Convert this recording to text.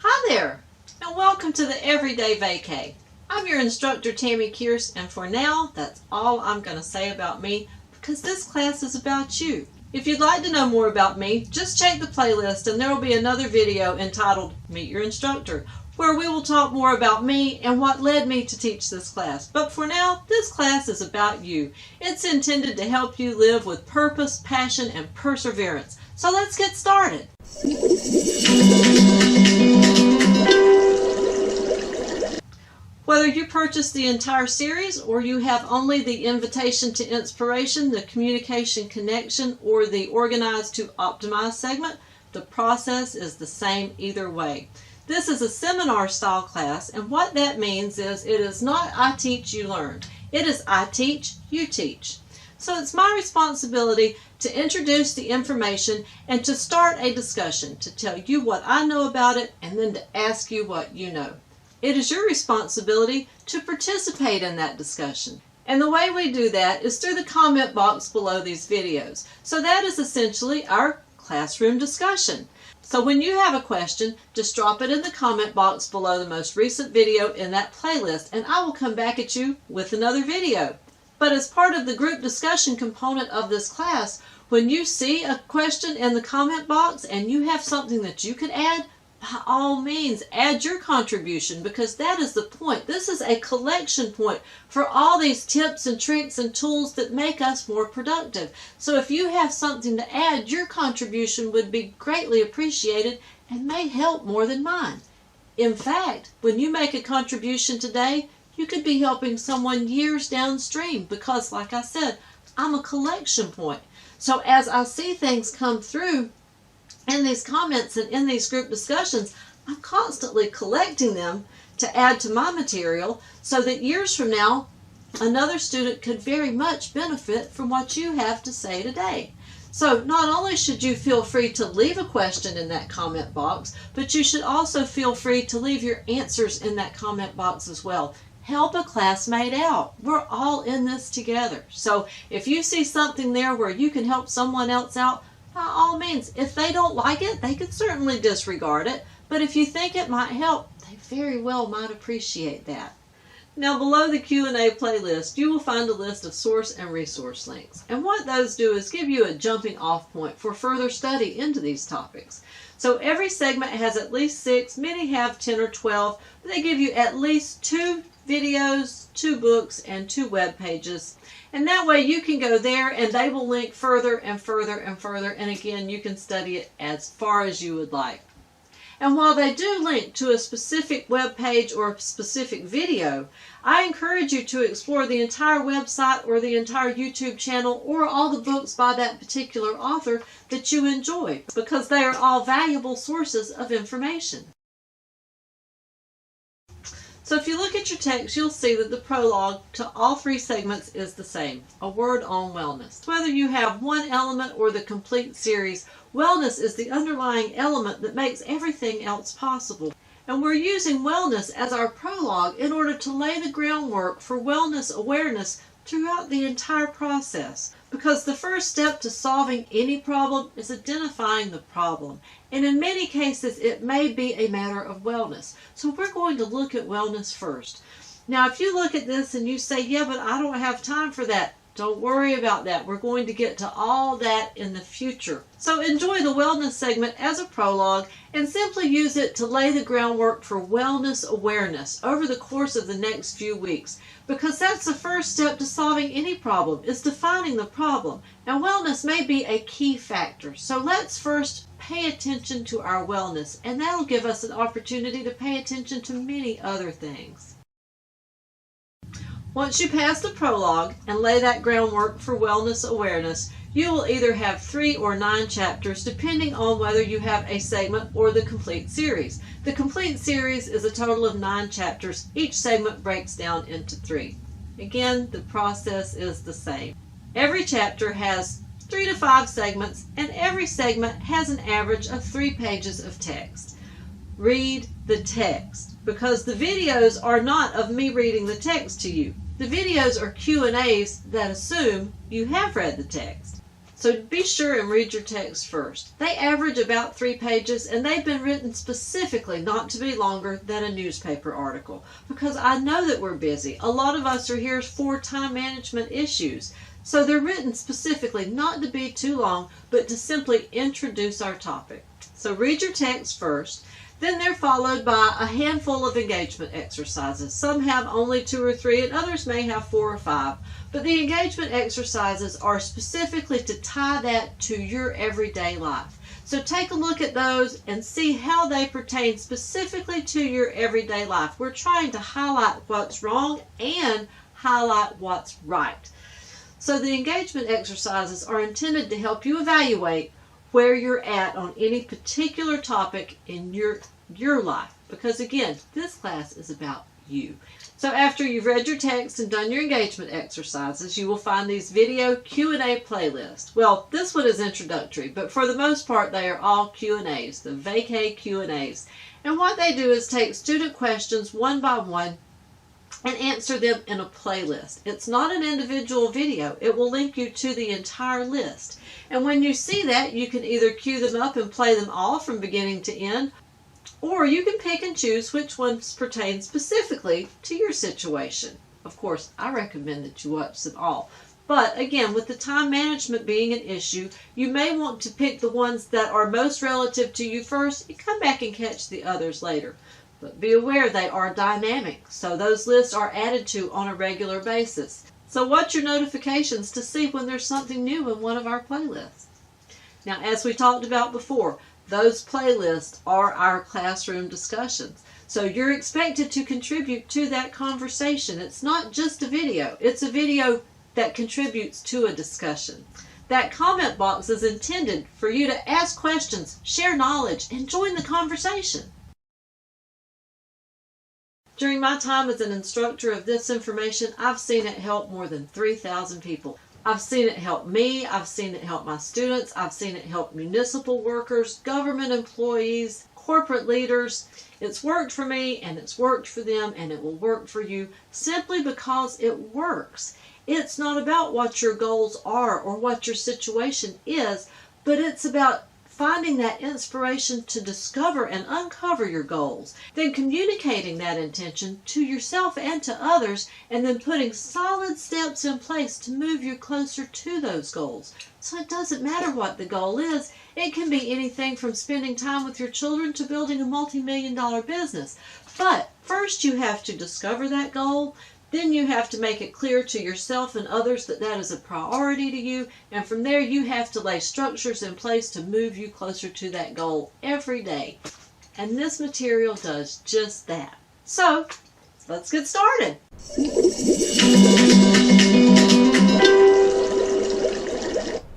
Hi there, and welcome to the Everyday Vacay. I'm your instructor, Tammy Kearse, and for now, that's all I'm going to say about me because this class is about you. If you'd like to know more about me, just check the playlist and there will be another video entitled Meet Your Instructor, where we will talk more about me and what led me to teach this class. But for now, this class is about you. It's intended to help you live with purpose, passion, and perseverance. So let's get started. Whether you purchase the entire series or you have only the Invitation to Inspiration, the Communication Connection, or the Organize to Optimize segment, the process is the same either way. This is a seminar style class, and what that means is it is not I teach, you learn. It is I teach, you teach. So it's my responsibility to introduce the information and to start a discussion, to tell you what I know about it and then to ask you what you know. It is your responsibility to participate in that discussion. And the way we do that is through the comment box below these videos. So that is essentially our classroom discussion. So when you have a question, just drop it in the comment box below the most recent video in that playlist, and I will come back at you with another video. But as part of the group discussion component of this class, when you see a question in the comment box and you have something that you could add, by all means, add your contribution, because that is the point. This is a collection point for all these tips and tricks and tools that make us more productive. So if you have something to add, your contribution would be greatly appreciated and may help more than mine. In fact, when you make a contribution today, you could be helping someone years downstream because, like I said, I'm a collection point. So as I see things come through in these comments and in these group discussions, I'm constantly collecting them to add to my material so that years from now, another student could very much benefit from what you have to say today. So not only should you feel free to leave a question in that comment box, but you should also feel free to leave your answers in that comment box as well. Help a classmate out. We're all in this together. So if you see something there where you can help someone else out, by all means, if they don't like it, they can certainly disregard it. But if you think it might help, they very well might appreciate that. Now below the Q&A playlist, you will find a list of source and resource links. And what those do is give you a jumping off point for further study into these topics. So every segment has at least 6, many have 10 or 12, but they give you at least 2 videos, 2 books, and 2 web pages. And that way you can go there and they will link further and further and further, and again you can study it as far as you would like. And while they do link to a specific web page or a specific video, I encourage you to explore the entire website or the entire YouTube channel or all the books by that particular author that you enjoy, because they are all valuable sources of information. So if you look at your text, you'll see that the prologue to all 3 segments is the same, a word on wellness. Whether you have one element or the complete series, wellness is the underlying element that makes everything else possible. And we're using wellness as our prologue in order to lay the groundwork for wellness awareness throughout the entire process. Because the first step to solving any problem is identifying the problem. And in many cases, it may be a matter of wellness. So we're going to look at wellness first. Now, if you look at this and you say, yeah, but I don't have time for that, don't worry about that. We're going to get to all that in the future. So enjoy the wellness segment as a prologue and simply use it to lay the groundwork for wellness awareness over the course of the next few weeks. Because that's the first step to solving any problem, is defining the problem. Now, wellness may be a key factor. So let's first pay attention to our wellness, and that'll give us an opportunity to pay attention to many other things. Once you pass the prologue and lay that groundwork for wellness awareness, you will either have 3 or 9 chapters depending on whether you have a segment or the complete series. The complete series is a total of 9 chapters. Each segment breaks down into 3. Again, the process is the same. Every chapter has 3 to 5 segments, and every segment has an average of 3 pages of text. Read the text, because the videos are not of me reading the text to you. The videos are Q&As that assume you have read the text. So be sure and read your text first. They average about 3 pages, and they've been written specifically not to be longer than a newspaper article, because I know that we're busy. A lot of us are here for time management issues. So they're written specifically not to be too long, but to simply introduce our topic. So read your text first. Then they're followed by a handful of engagement exercises. Some have only 2 or 3, and others may have 4 or 5. But the engagement exercises are specifically to tie that to your everyday life. So take a look at those and see how they pertain specifically to your everyday life. We're trying to highlight what's wrong and highlight what's right. So the engagement exercises are intended to help you evaluate where you're at on any particular topic in your life. Because again, this class is about you. So after you've read your text and done your engagement exercises, you will find these video Q&A playlists. Well, this one is introductory, but for the most part, they are all Q&As, the Vacay Q&As. And what they do is take student questions one by one and answer them in a playlist. It's not an individual video. It will link you to the entire list. And when you see that, you can either queue them up and play them all from beginning to end, or you can pick and choose which ones pertain specifically to your situation. Of course, I recommend that you watch them all. But again, with the time management being an issue, you may want to pick the ones that are most relative to you first and come back and catch the others later. But be aware they are dynamic, so those lists are added to on a regular basis. So watch your notifications to see when there's something new in one of our playlists. Now, as we talked about before, those playlists are our classroom discussions. So you're expected to contribute to that conversation. It's not just a video. It's a video that contributes to a discussion. That comment box is intended for you to ask questions, share knowledge, and join the conversation. During my time as an instructor of this information, I've seen it help more than 3,000 people. I've seen it help me, I've seen it help my students, I've seen it help municipal workers, government employees, corporate leaders. It's worked for me, and it's worked for them, and it will work for you simply because it works. It's not about what your goals are or what your situation is, but it's about finding that inspiration to discover and uncover your goals, then communicating that intention to yourself and to others, and then putting solid steps in place to move you closer to those goals. So it doesn't matter what the goal is. It can be anything from spending time with your children to building a multi-million-dollar business. But first you have to discover that goal. Then you have to make it clear to yourself and others that that is a priority to you. And from there, you have to lay structures in place to move you closer to that goal every day. And this material does just that. So, let's get started.